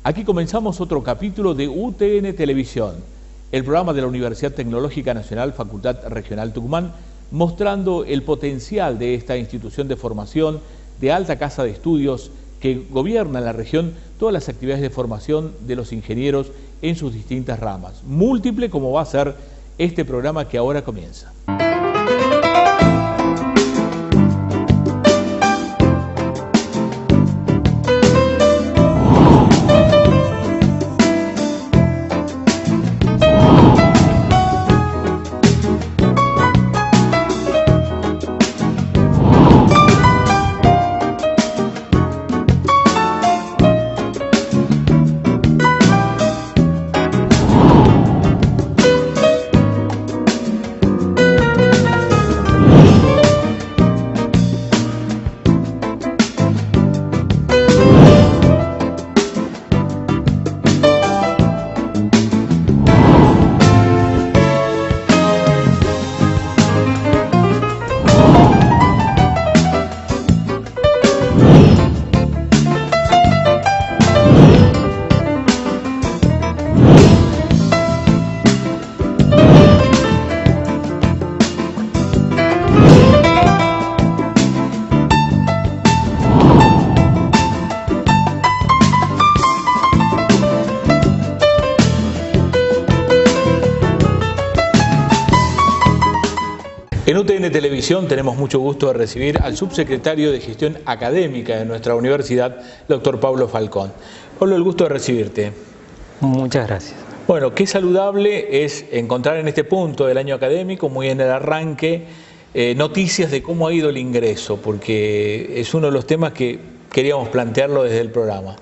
Aquí comenzamos otro capítulo de UTN Televisión, el programa de la Universidad Tecnológica Nacional Facultad Regional Tucumán, mostrando el potencial de esta institución de formación de alta casa de estudios que gobierna en la región todas las actividades de formación de los ingenieros en sus distintas ramas. Múltiple como va a ser este programa que ahora comienza. En UTN Televisión tenemos mucho gusto de recibir al subsecretario de Gestión Académica de nuestra universidad, doctor Pablo Falcón. Pablo, el gusto de recibirte. Muchas gracias. Bueno, qué saludable es encontrar en este punto del año académico, muy en el arranque, noticias de cómo ha ido el ingreso, porque es uno de los temas que queríamos plantearlo desde el programa.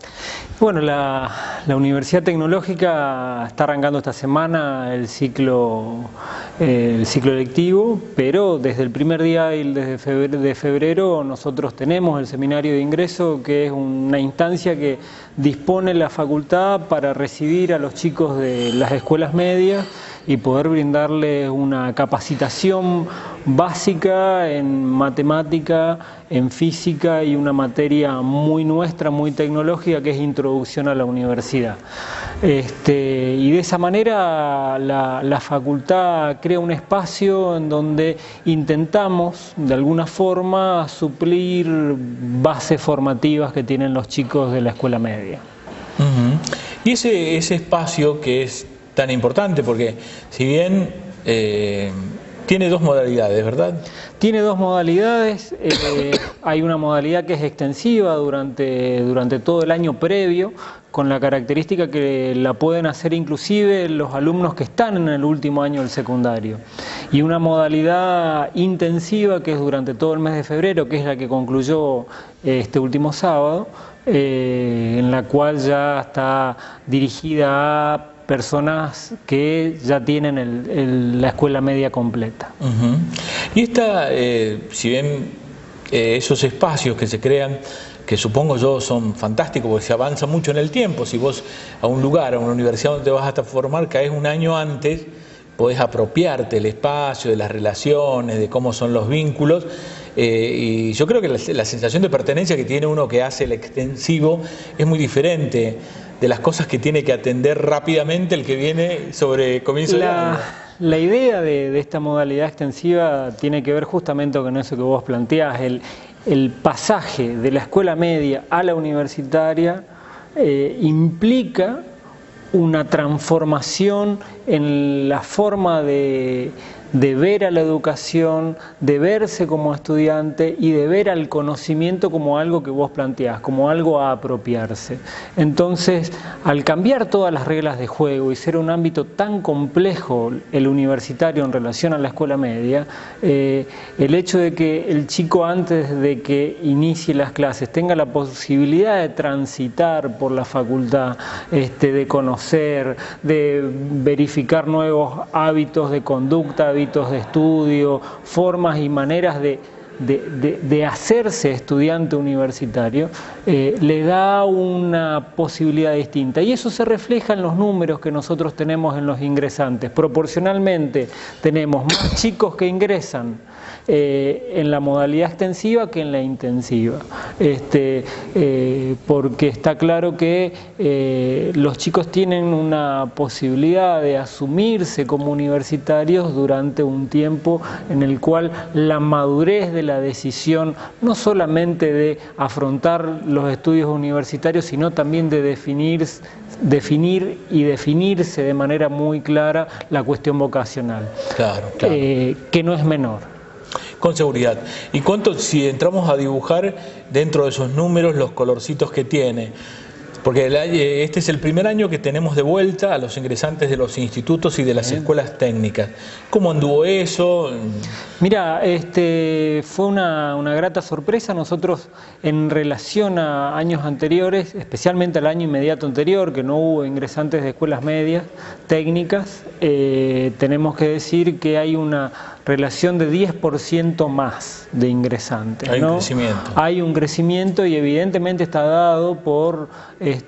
Bueno, la Universidad Tecnológica está arrancando esta semana el ciclo lectivo, pero desde el primer día de febrero nosotros tenemos el seminario de ingreso, que es una instancia que dispone la facultad para recibir a los chicos de las escuelas medias y poder brindarles una capacitación básica en matemática, en física y una materia muy nuestra, muy tecnológica, que es introducción a la universidad. Y de esa manera la facultad crea un espacio en donde intentamos de alguna forma suplir bases formativas que tienen los chicos de la escuela media. Y ese espacio que es tan importante, porque si bien tiene dos modalidades, ¿verdad? Tiene dos modalidades. Hay una modalidad que es extensiva durante todo el año previo, con la característica que la pueden hacer inclusive los alumnos que están en el último año del secundario. Y una modalidad intensiva que es durante todo el mes de febrero, que es la que concluyó este último sábado, en la cual ya está dirigida a personas que ya tienen la escuela media completa. Y si bien esos espacios que se crean, que supongo yo son fantásticos porque se avanza mucho en el tiempo, si vos a un lugar, a una universidad donde te vas a formar, caes un año antes, podés apropiarte del espacio, de las relaciones, de cómo son los vínculos, y yo creo que la sensación de pertenencia que tiene uno que hace el extensivo es muy diferente de las cosas que tiene que atender rápidamente el que viene sobre comienzo de año. La idea de esta modalidad extensiva tiene que ver justamente con eso que vos planteás, el pasaje de la escuela media a la universitaria implica una transformación en la forma de ver a la educación, de verse como estudiante y de ver al conocimiento como algo que vos planteás, como algo a apropiarse. Entonces, al cambiar todas las reglas de juego y ser un ámbito tan complejo el universitario en relación a la escuela media, el hecho de que el chico antes de que inicie las clases tenga la posibilidad de transitar por la facultad, de conocer, de verificar nuevos hábitos de conducta, hábitos de estudio, formas y maneras de de hacerse estudiante universitario, le da una posibilidad distinta. Y eso se refleja en los números que nosotros tenemos en los ingresantes. Proporcionalmente tenemos más chicos que ingresan en la modalidad extensiva que en la intensiva, porque está claro que los chicos tienen una posibilidad de asumirse como universitarios durante un tiempo en el cual la madurez de la decisión, no solamente de afrontar los estudios universitarios, sino también de definir y definirse de manera muy clara la cuestión vocacional, claro. Que no es menor. Con seguridad. ¿Y cuánto, si entramos a dibujar dentro de esos números los colorcitos que tiene? Porque este es el primer año que tenemos de vuelta a los ingresantes de los institutos y de las escuelas técnicas. ¿Cómo anduvo eso? Mira, fue una grata sorpresa. Nosotros, en relación a años anteriores, especialmente al año inmediato anterior, que no hubo ingresantes de escuelas medias técnicas, tenemos que decir que hay una relación de 10% más de ingresantes. Hay un crecimiento. Hay un crecimiento y evidentemente está dado por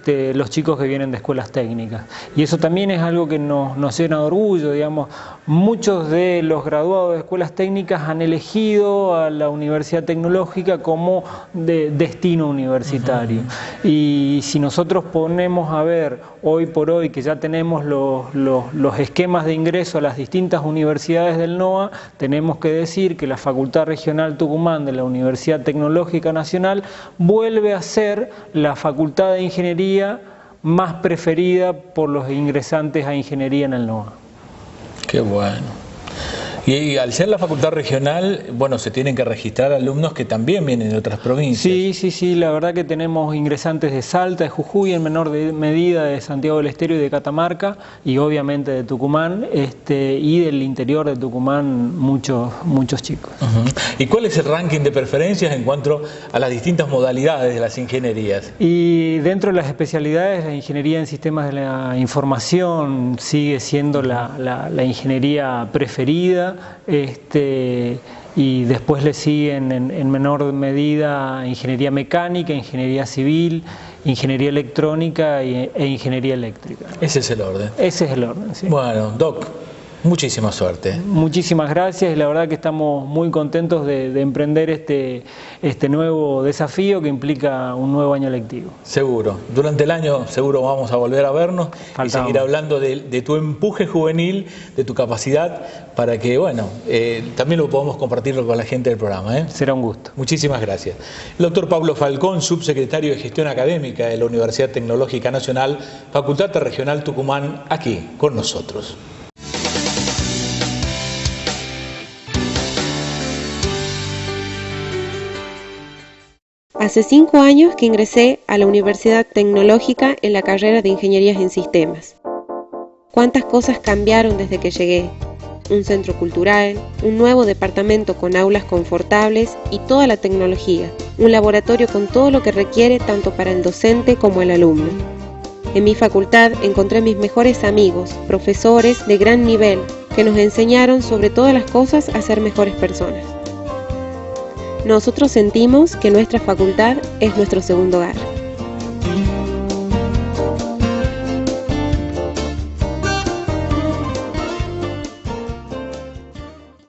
los chicos que vienen de escuelas técnicas. Y eso también es algo que nos llena de orgullo, digamos. Muchos de los graduados de escuelas técnicas han elegido a la Universidad Tecnológica como de destino universitario. Y si nosotros ponemos a ver hoy por hoy que ya tenemos los esquemas de ingreso a las distintas universidades del NOA, tenemos que decir que la Facultad Regional Tucumán de la Universidad Tecnológica Nacional vuelve a ser la facultad de ingeniería más preferida por los ingresantes a ingeniería en el NOA. Qué bueno. Y al ser la facultad regional, bueno, se tienen que registrar alumnos que también vienen de otras provincias. Sí, la verdad que tenemos ingresantes de Salta, de Jujuy, en menor medida de Santiago del Estero y de Catamarca, y obviamente de Tucumán, y del interior de Tucumán muchos chicos. ¿Y cuál es el ranking de preferencias en cuanto a las distintas modalidades de las ingenierías? Y dentro de las especialidades, la ingeniería en sistemas de la información sigue siendo la ingeniería preferida. Y después le siguen en menor medida ingeniería mecánica, ingeniería civil, ingeniería electrónica e ingeniería eléctrica. Ese es el orden. Ese es el orden, sí. Bueno, Doc, muchísima suerte. Muchísimas gracias y la verdad que estamos muy contentos de emprender este nuevo desafío que implica un nuevo año lectivo. Seguro. Durante el año seguro vamos a volver a vernos y seguir hablando de tu empuje juvenil, de tu capacidad, para que, bueno, también lo podamos compartir con la gente del programa. Será un gusto. Muchísimas gracias. El doctor Pablo Falcón, subsecretario de Gestión Académica de la Universidad Tecnológica Nacional, Facultad Regional Tucumán, aquí con nosotros. Hace 5 años que ingresé a la Universidad Tecnológica en la carrera de Ingenierías en Sistemas. ¿Cuántas cosas cambiaron desde que llegué? Un centro cultural, un nuevo departamento con aulas confortables y toda la tecnología, un laboratorio con todo lo que requiere tanto para el docente como el alumno. En mi facultad encontré mis mejores amigos, profesores de gran nivel, que nos enseñaron sobre todas las cosas a ser mejores personas. Nosotros sentimos que nuestra facultad es nuestro segundo hogar.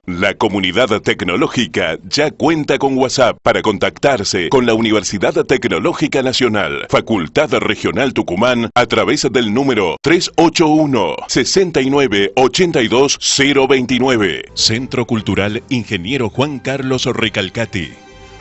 La comunidad tecnológica ya cuenta con WhatsApp para contactarse con la Universidad Tecnológica Nacional, Facultad Regional Tucumán, a través del número 381-6982-029. Centro Cultural Ingeniero Juan Carlos Recalcati.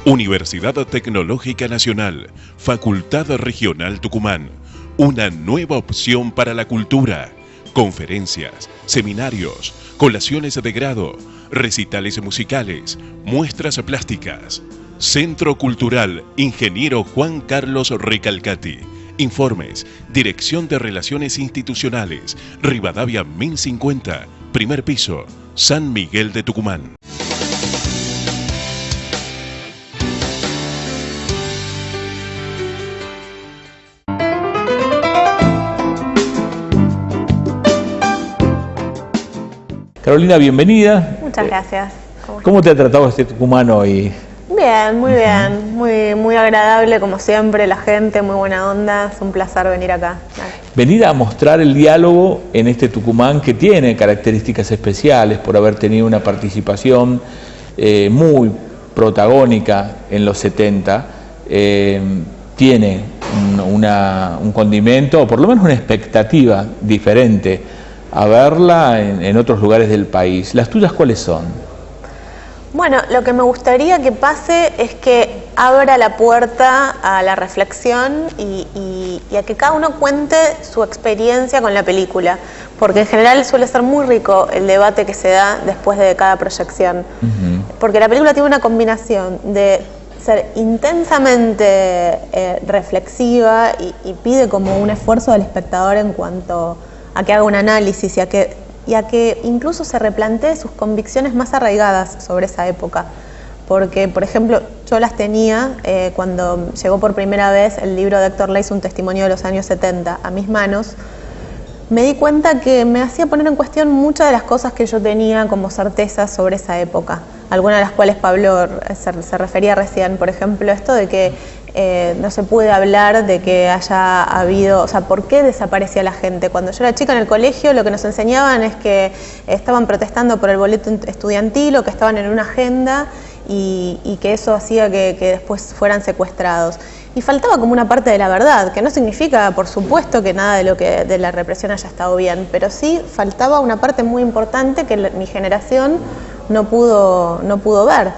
Universidad Tecnológica Nacional, Facultad Regional Tucumán. Una nueva opción para la cultura. Conferencias, seminarios, colaciones de grado, recitales musicales, muestras plásticas. Centro Cultural Ingeniero Juan Carlos Recalcati. Informes, Dirección de Relaciones Institucionales, Rivadavia 1050, primer piso, San Miguel de Tucumán. Carolina, bienvenida. Muchas gracias. ¿Cómo te ha tratado este tucumano hoy? Bien, muy bien, muy agradable como siempre, la gente, muy buena onda, es un placer venir acá. Venir a mostrar el diálogo en este Tucumán que tiene características especiales por haber tenido una participación muy protagónica en los 70, tiene un condimento, o por lo menos una expectativa diferente a verla en otros lugares del país. ¿Las tuyas cuáles son? Bueno, lo que me gustaría que pase es que abra la puerta a la reflexión y a que cada uno cuente su experiencia con la película, porque en general suele ser muy rico el debate que se da después de cada proyección, porque la película tiene una combinación de ser intensamente reflexiva y pide como un esfuerzo del espectador en cuanto a que haga un análisis y a que incluso se replantee sus convicciones más arraigadas sobre esa época. Porque, por ejemplo, yo las tenía cuando llegó por primera vez el libro de Héctor Leis, Un testimonio de los años 70, a mis manos. Me di cuenta que me hacía poner en cuestión muchas de las cosas que yo tenía como certezas sobre esa época, algunas de las cuales Pablo se refería recién. Por ejemplo, esto de que no se puede hablar de que haya habido, o sea, ¿por qué desaparecía la gente? Cuando yo era chica en el colegio lo que nos enseñaban es que estaban protestando por el boleto estudiantil o que estaban en una agenda y que eso hacía que después fueran secuestrados. Y faltaba como una parte de la verdad, que no significa, por supuesto, que nada de la represión haya estado bien, pero sí faltaba una parte muy importante que mi generación no pudo ver.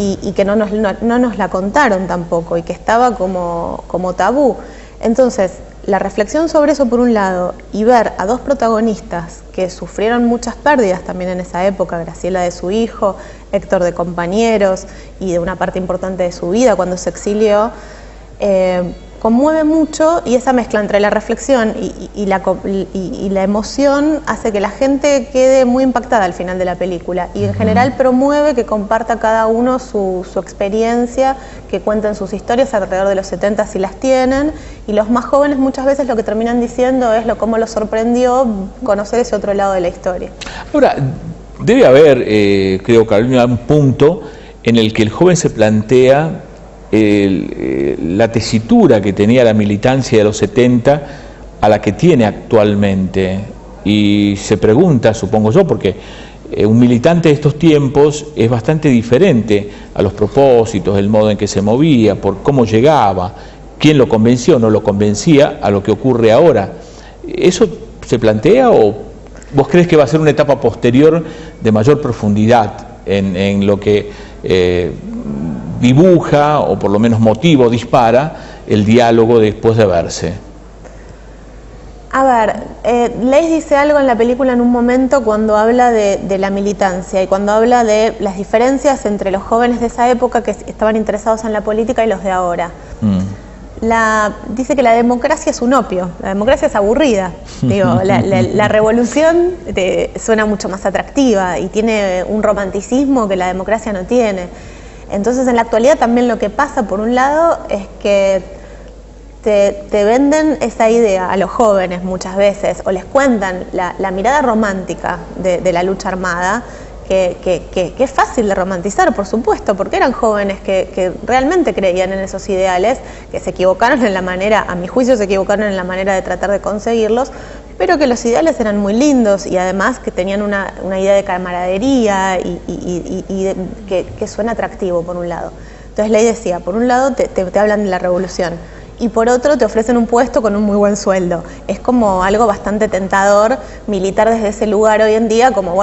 Y que no nos la contaron tampoco, y que estaba como tabú. Entonces, la reflexión sobre eso por un lado, y ver a dos protagonistas que sufrieron muchas pérdidas también en esa época, Graciela de su hijo, Héctor de compañeros, y de una parte importante de su vida cuando se exilió, conmueve mucho, y esa mezcla entre la reflexión y la emoción hace que la gente quede muy impactada al final de la película, y en general promueve que comparta cada uno su experiencia, que cuenten sus historias alrededor de los 70 si las tienen, y los más jóvenes muchas veces lo que terminan diciendo es cómo los sorprendió conocer ese otro lado de la historia. Ahora, debe haber, creo, Carolina, un punto en el que el joven se plantea la tesitura que tenía la militancia de los 70 a la que tiene actualmente, y se pregunta, supongo yo, porque un militante de estos tiempos es bastante diferente a los propósitos, el modo en que se movía, por cómo llegaba, quién lo convenció o no lo convencía, a lo que ocurre ahora. ¿Eso se plantea o vos crees que va a ser una etapa posterior de mayor profundidad en lo que dibuja, o por lo menos motivo, dispara el diálogo después de verse? A ver, Leis dice algo en la película en un momento cuando habla de la militancia y cuando habla de las diferencias entre los jóvenes de esa época que estaban interesados en la política y los de ahora. Dice que la democracia es un opio, la democracia es aburrida. Digo, la revolución suena mucho más atractiva y tiene un romanticismo que la democracia no tiene. Entonces, en la actualidad también lo que pasa, por un lado, es que te venden esa idea a los jóvenes muchas veces, o les cuentan la mirada romántica de la lucha armada, que es fácil de romantizar, por supuesto, porque eran jóvenes que realmente creían en esos ideales, que se equivocaron en la manera, a mi juicio se equivocaron en la manera de tratar de conseguirlos, pero que los ideales eran muy lindos y además que tenían una idea de camaradería y que suena atractivo por un lado. Entonces Leis decía, por un lado te hablan de la revolución y por otro te ofrecen un puesto con un muy buen sueldo. Es como algo bastante tentador militar desde ese lugar hoy en día, como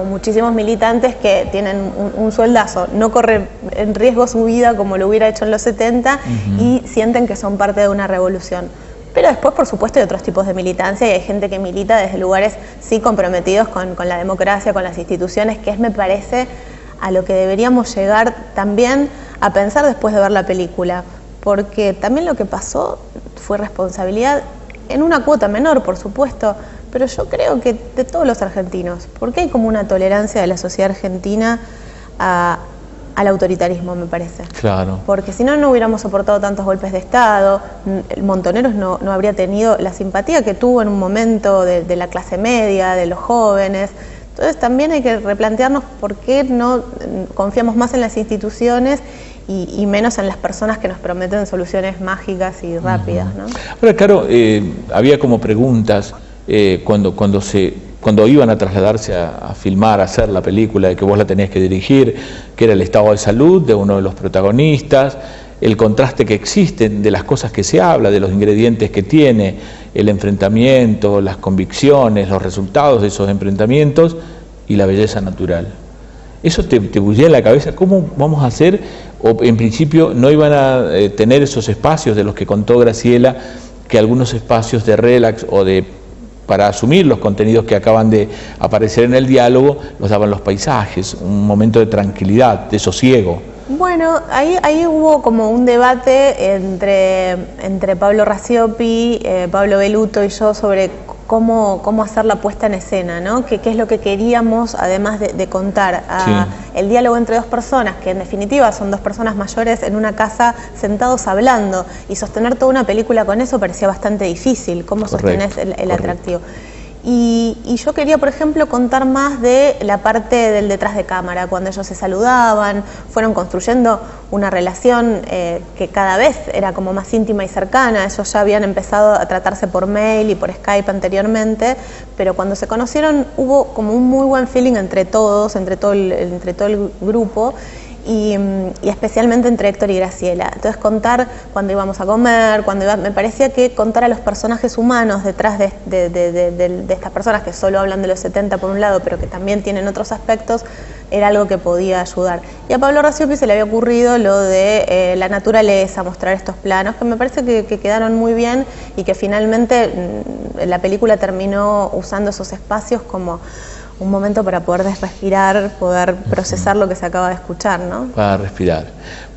muchísimos militantes que tienen un sueldazo, no corre en riesgo su vida como lo hubiera hecho en los 70 y sienten que son parte de una revolución. Pero después, por supuesto, hay otros tipos de militancia y hay gente que milita desde lugares sí comprometidos con la democracia, con las instituciones, que es, me parece, a lo que deberíamos llegar también a pensar después de ver la película. Porque también lo que pasó fue responsabilidad, en una cuota menor, por supuesto, pero yo creo que de todos los argentinos, porque hay como una tolerancia de la sociedad argentina al autoritarismo, me parece. Claro. Porque si no, no hubiéramos soportado tantos golpes de Estado, Montoneros no habría tenido la simpatía que tuvo en un momento de la clase media, de los jóvenes, Entonces también hay que replantearnos por qué no confiamos más en las instituciones y menos en las personas que nos prometen soluciones mágicas y rápidas, ¿no? Ahora, claro, había como preguntas cuando iban a trasladarse a filmar, a hacer la película, de que vos la tenías que dirigir, que era el estado de salud de uno de los protagonistas, el contraste que existe de las cosas que se habla, de los ingredientes que tiene, el enfrentamiento, las convicciones, los resultados de esos enfrentamientos y la belleza natural. Eso te bullía en la cabeza, ¿cómo vamos a hacer? O en principio no iban a tener esos espacios de los que contó Graciela, que algunos espacios de relax o para asumir los contenidos que acaban de aparecer en el diálogo, los daban los paisajes, un momento de tranquilidad, de sosiego. Bueno, ahí hubo como un debate entre Pablo Racioppi, Pablo Veluto y yo sobre cómo hacer la puesta en escena, ¿no? ¿Qué es lo que queríamos, además de contar? El diálogo entre dos personas, que en definitiva son dos personas mayores en una casa sentados hablando, y sostener toda una película con eso parecía bastante difícil. ¿Cómo sostenés el atractivo? Y yo quería, por ejemplo, contar más de la parte del detrás de cámara, cuando ellos se saludaban, fueron construyendo una relación que cada vez era como más íntima y cercana. Ellos ya habían empezado a tratarse por mail y por Skype anteriormente, pero cuando se conocieron hubo como un muy buen feeling entre todos, entre todo el grupo. Y especialmente entre Héctor y Graciela. Entonces contar cuando íbamos a comer, me parecía que contar a los personajes humanos detrás de estas personas que solo hablan de los 70 por un lado, pero que también tienen otros aspectos, era algo que podía ayudar. Y a Pablo Racioppi se le había ocurrido lo de la naturaleza, mostrar estos planos, que me parece que quedaron muy bien y que finalmente la película terminó usando esos espacios como un momento para poder respirar, poder procesar lo que se acaba de escuchar, ¿no? Para respirar.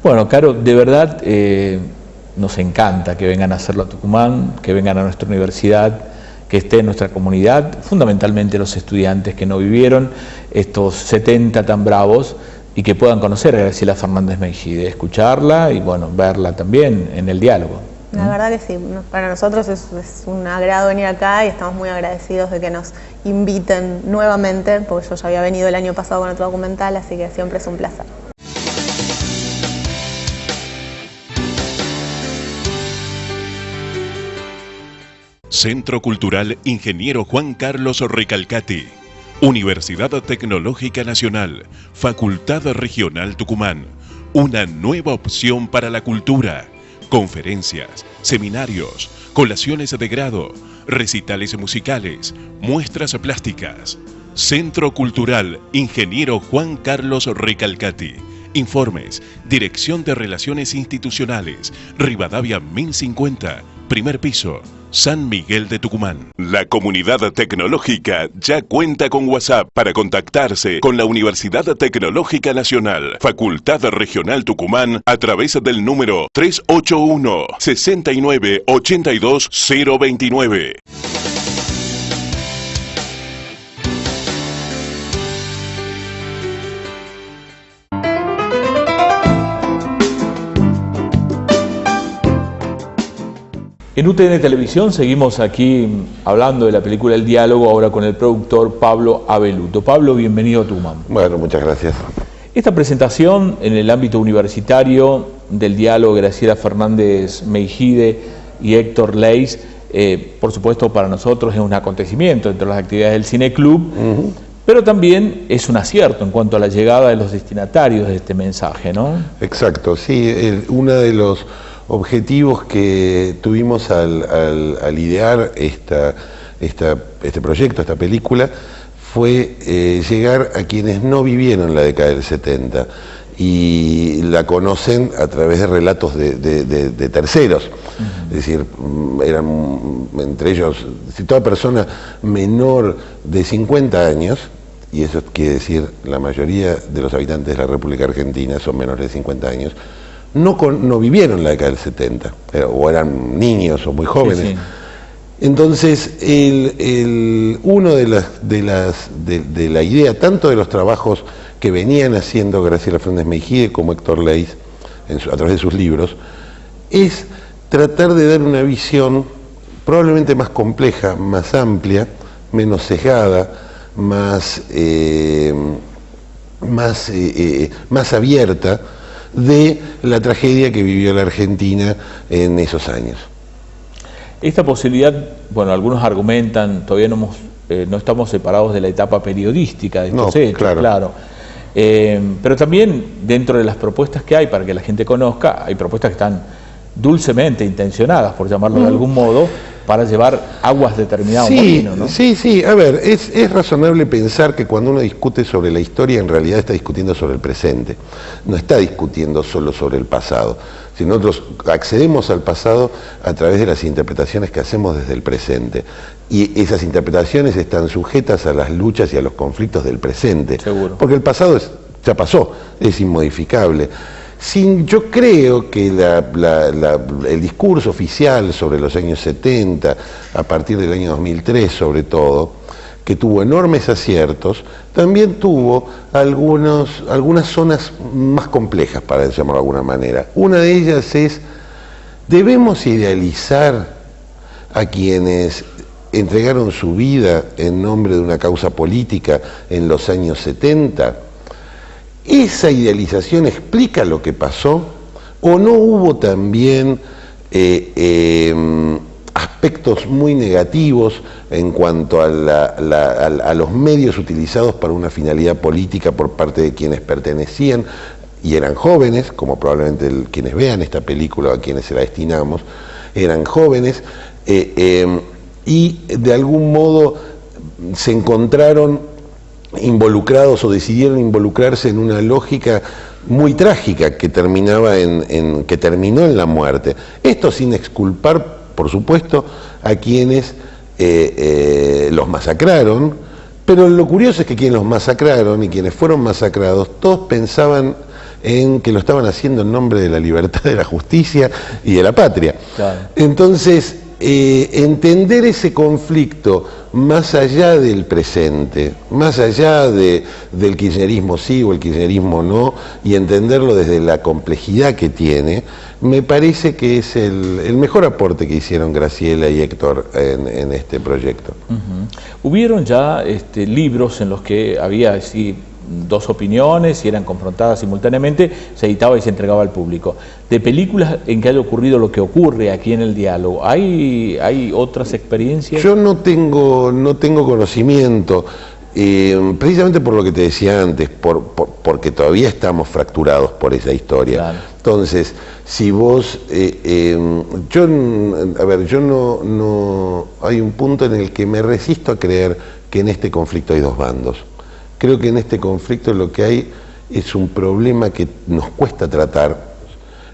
Bueno, Caro, de verdad nos encanta que vengan a hacerlo a Tucumán, que vengan a nuestra universidad, que esté en nuestra comunidad, fundamentalmente los estudiantes que no vivieron estos 70 tan bravos y que puedan conocer a Graciela Fernández Meijide, escucharla y bueno, verla también en el diálogo. La verdad que sí, para nosotros es un agrado venir acá y estamos muy agradecidos de que nos inviten nuevamente, porque yo ya había venido el año pasado con otro documental, así que siempre es un placer. Centro Cultural Ingeniero Juan Carlos Recalcati, Universidad Tecnológica Nacional, Facultad Regional Tucumán, una nueva opción para la cultura. Conferencias, seminarios, colaciones de grado, recitales musicales, muestras plásticas. Centro Cultural Ingeniero Juan Carlos Recalcati. Informes, Dirección de Relaciones Institucionales, Rivadavia 1050, primer piso, San Miguel de Tucumán. La comunidad tecnológica ya cuenta con WhatsApp para contactarse con la Universidad Tecnológica Nacional, Facultad Regional Tucumán, a través del número 381 69 82 029. En UTN Televisión seguimos aquí hablando de la película El Diálogo, ahora con el productor Pablo Aveluto. Pablo, bienvenido a Tucumán. Bueno, muchas gracias. Esta presentación en el ámbito universitario del diálogo Graciela Fernández Meijide y Héctor Leis, por supuesto para nosotros es un acontecimiento entre las actividades del Cine Club, pero también es un acierto en cuanto a la llegada de los destinatarios de este mensaje, ¿no? Exacto, sí, uno de los objetivos que tuvimos al idear este proyecto, esta película, fue llegar a quienes no vivieron la década del 70 y la conocen a través de relatos de terceros. Es decir, eran entre ellos, si toda persona menor de 50 años, y eso quiere decir la mayoría de los habitantes de la República Argentina son menores de 50 años, no vivieron la década del 70, o eran niños o muy jóvenes. Sí, sí. Entonces, uno de la idea, tanto de los trabajos que venían haciendo Graciela Fernández Meijide como Héctor Leis, a través de sus libros, es tratar de dar una visión probablemente más compleja, más amplia, menos sesgada, más abierta de la tragedia que vivió la Argentina en esos años. Esta posibilidad, bueno, algunos argumentan, todavía no estamos separados de la etapa periodística de estos hechos, claro. Pero también dentro de las propuestas que hay para que la gente conozca, hay propuestas que están dulcemente intencionadas, por llamarlo de algún modo, para llevar aguas determinadas molino, ¿no? Sí, a ver, es razonable pensar que cuando uno discute sobre la historia, en realidad está discutiendo sobre el presente, no está discutiendo solo sobre el pasado. Si nosotros accedemos al pasado a través de las interpretaciones que hacemos desde el presente, y esas interpretaciones están sujetas a las luchas y a los conflictos del presente. Seguro. Porque el pasado ya pasó, es inmodificable. Yo creo que el discurso oficial sobre los años 70, a partir del año 2003 sobre todo, que tuvo enormes aciertos, también tuvo algunas zonas más complejas, para llamarlo de alguna manera. Una de ellas es, ¿debemos idealizar a quienes entregaron su vida en nombre de una causa política en los años 70? ¿Esa idealización explica lo que pasó? ¿O no hubo también aspectos muy negativos en cuanto a los medios utilizados para una finalidad política por parte de quienes pertenecían y eran jóvenes, como probablemente quienes vean esta película o a quienes se la destinamos, eran jóvenes, y de algún modo se encontraron involucrados o decidieron involucrarse en una lógica muy trágica que terminó en la muerte. Esto sin exculpar, por supuesto, a quienes los masacraron, pero lo curioso es que quienes los masacraron y quienes fueron masacrados, todos pensaban en que lo estaban haciendo en nombre de la libertad, de la justicia y de la patria. Claro. Entonces, entender ese conflicto más allá del presente, más allá del kirchnerismo sí o el kirchnerismo no, y entenderlo desde la complejidad que tiene, me parece que es el mejor aporte que hicieron Graciela y Héctor en este proyecto. Hubieron ya libros en los que había dos opiniones y eran confrontadas simultáneamente, se editaba y se entregaba al público. De películas en que haya ocurrido lo que ocurre aquí en el diálogo, ¿hay otras experiencias? Yo no tengo conocimiento, precisamente por lo que te decía antes, porque todavía estamos fracturados por esa historia. Claro. Entonces, si vos, yo no, hay un punto en el que me resisto a creer que en este conflicto hay dos bandos. Creo que en este conflicto lo que hay es un problema que nos cuesta tratar.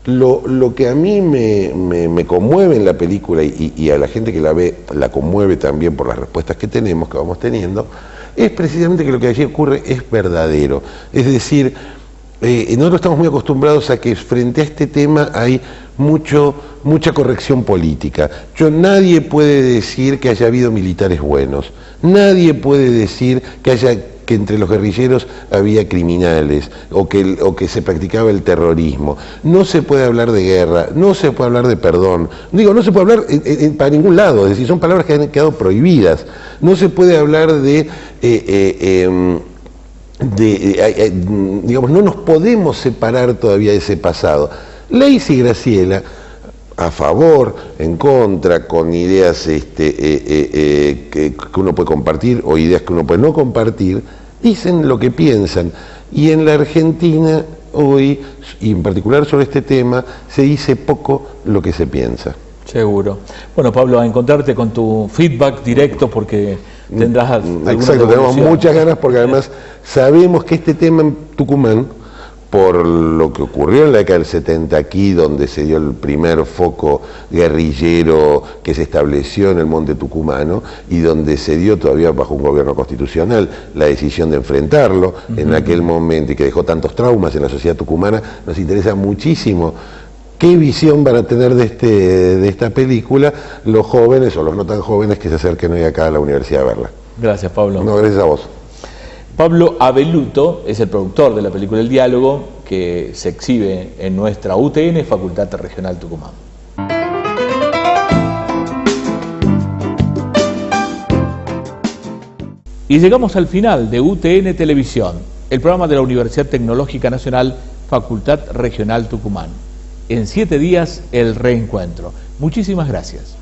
Lo que a mí me conmueve en la película y a la gente que la ve la conmueve también por las respuestas que vamos teniendo, es precisamente que lo que allí ocurre es verdadero. Es decir, nosotros estamos muy acostumbrados a que frente a este tema hay mucha corrección política. Nadie puede decir que haya habido militares buenos, nadie puede decir que entre los guerrilleros había criminales o que se practicaba el terrorismo. No se puede hablar de guerra, no se puede hablar de perdón. No se puede hablar para ningún lado, es decir, son palabras que han quedado prohibidas. No se puede hablar digamos, no nos podemos separar todavía de ese pasado. Leis y Graciela, a favor, en contra, con ideas que uno puede compartir o ideas que uno puede no compartir, dicen lo que piensan. Y en la Argentina hoy, y en particular sobre este tema, se dice poco lo que se piensa. Seguro. Bueno, Pablo, a encontrarte con tu feedback directo porque tendrás alguna Exacto, tenemos muchas ganas porque además sabemos que este tema en Tucumán, por lo que ocurrió en la década del 70 aquí, donde se dio el primer foco guerrillero que se estableció en el monte tucumano y donde se dio todavía bajo un gobierno constitucional la decisión de enfrentarlo en aquel momento y que dejó tantos traumas en la sociedad tucumana, nos interesa muchísimo qué visión van a tener de esta película los jóvenes o los no tan jóvenes que se acerquen hoy acá a la universidad a verla. Gracias, Pablo. No, gracias a vos. Pablo Abeluto es el productor de la película El Diálogo, que se exhibe en nuestra UTN, Facultad Regional Tucumán. Y llegamos al final de UTN Televisión, el programa de la Universidad Tecnológica Nacional, Facultad Regional Tucumán. En 7 días, el reencuentro. Muchísimas gracias.